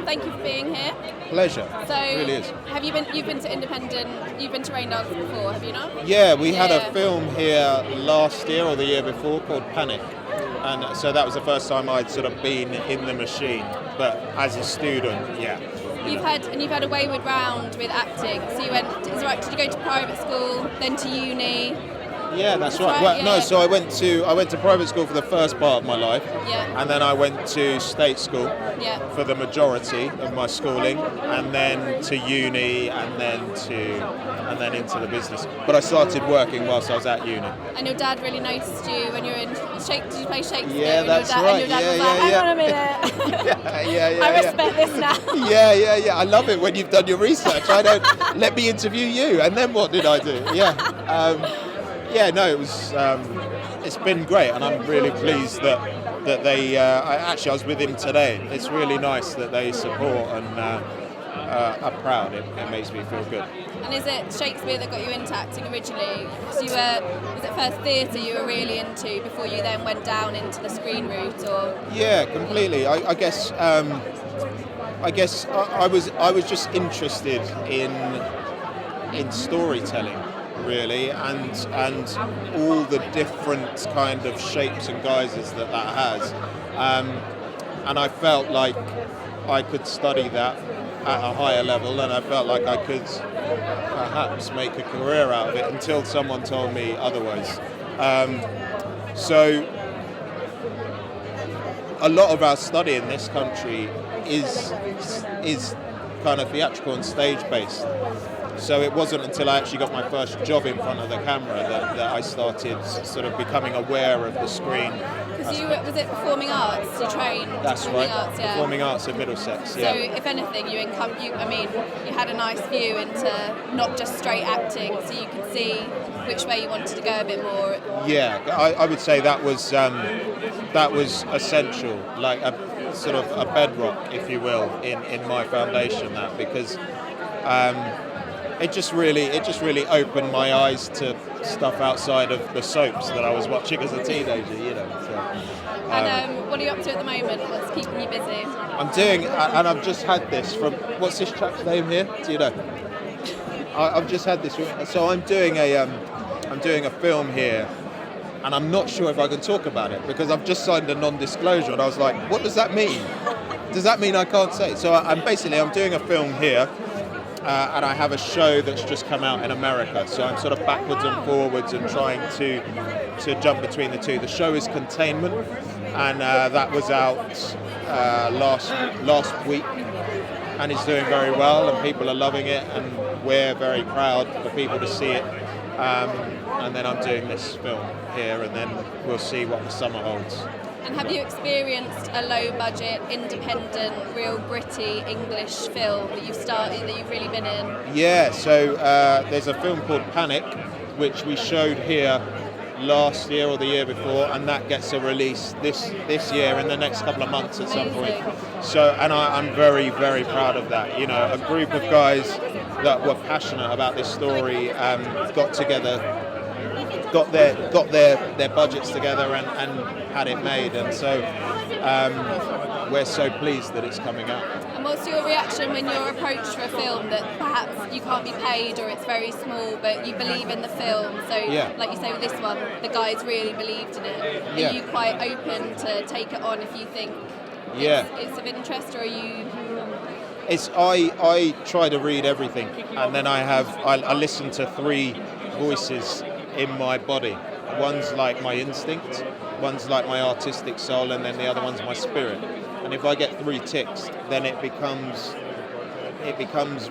thank you for being here. Pleasure. So, It really is. you've been to Independent, you've been to Raindance before, have you not? Yeah, we had a film here last year or the year before called Panic. And so that was the first time I'd sort of been in the machine. But as a student, yeah. You've had a wayward round with acting. So you went, did you go to private school, then to uni? Yeah, that's right. Well, no, so I went to private school for the first part of my life, and then I went to state school for the majority of my schooling, and then to uni, and then into the business. But I started working whilst I was at uni. And your dad really noticed you when you were in did you play Shakespeare? Yeah, that's right. And your dad was like, hang on a minute. I respect this now. Yeah. I love it when you've done your research. I don't let me interview you, and then what did I do? Yeah, no, it was. It's been great, and I'm really pleased that they. I was with him today. It's really nice that they support and are proud. It makes me feel good. And is it Shakespeare that got you into acting originally? So was it first theatre you were really into before you then went down into the screen route, or? Yeah, completely. I guess I was just interested in storytelling, really, and all the different kind of shapes and guises that has, and I felt like I could study that at a higher level, and I felt like I could perhaps make a career out of it until someone told me otherwise. So a lot of our study in this country is kind of theatrical and stage based. So it wasn't until I actually got my first job in front of the camera that I started sort of becoming aware of the screen. Because was it performing arts? You trained? That's right. Arts, yeah. Performing arts at Middlesex. Yeah. So if anything, you had a nice view into not just straight acting, so you could see which way you wanted to go a bit more. Yeah, I would say that was essential, like a sort of a bedrock, if you will, in my foundation. That because. It just really opened my eyes to stuff outside of the soaps that I was watching as a teenager, So, and what are you up to at the moment? What's keeping you busy? I'm doing, and I've just had this from, what's this chap's name here? Do you know? I've just had this. So I'm doing a film here, and I'm not sure if I can talk about it because I've just signed a non-disclosure, and I was like, what does that mean? Does that mean I can't say it? So I'm doing a film here. And I have a show that's just come out in America, so I'm sort of backwards and forwards and trying to jump between the two. The show is Containment, and that was out last week, and it's doing very well, and people are loving it, and we're very proud for people to see it. And then I'm doing this film here, and then we'll see what the summer holds. And have you experienced a low-budget, independent, real gritty English film that you've really been in? Yeah, so there's a film called Panic, which we showed here last year or the year before, and that gets a release this year in the next couple of months at some point. So, and I'm very, very proud of that. A group of guys that were passionate about this story got together. Got their budgets together and had it made, and so we're so pleased that it's coming out. And what's your reaction when you're approached for a film that perhaps you can't be paid or it's very small, but you believe in the film? So, like you say with this one, the guys really believed in it. Are you quite open to take it on if you think it's of interest, or are you? I try to read everything, and then I listen to three voices in my body. One's like my instinct, one's like my artistic soul, and then the other one's my spirit. And if I get three ticks, then it becomes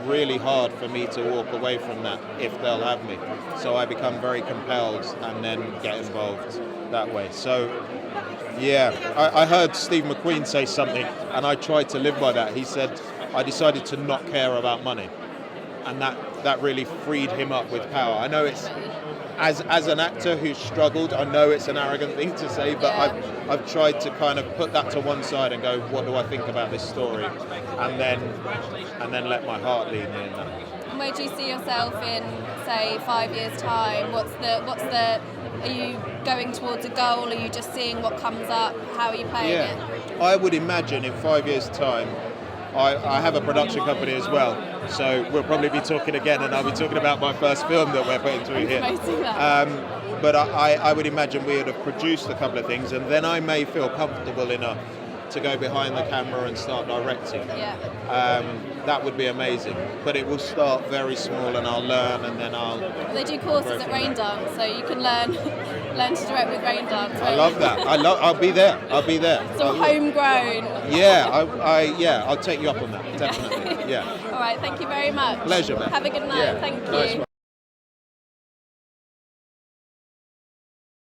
really hard for me to walk away from that if they'll have me. So I become very compelled and then get involved that way. So I heard Steve McQueen say something, and I tried to live by that. He said, I decided to not care about money. And that really freed him up with power. I know it's, as an actor who's struggled, I know it's an arrogant thing to say, but I've tried to kind of put that to one side and go, what do I think about this story? And then let my heart lead me in that. And where do you see yourself in, say, 5 years' time? Are you going towards a goal? Are you just seeing what comes up? How are you playing it? I would imagine in 5 years' time, I have a production company as well, so we'll probably be talking again, and I'll be talking about my first film that we're putting through here. But I would imagine we would have produced a couple of things, and then I may feel comfortable enough to go behind the camera and start directing. That would be amazing. But it will start very small, and I'll learn, and then They do courses at Raindance, so you can learn to direct with Raindance. I love that. I'll be there. So homegrown. I'll take you up on that. Definitely. Yeah. All right. Thank you very much. Pleasure, man. Have a good night. Thank you. Nice.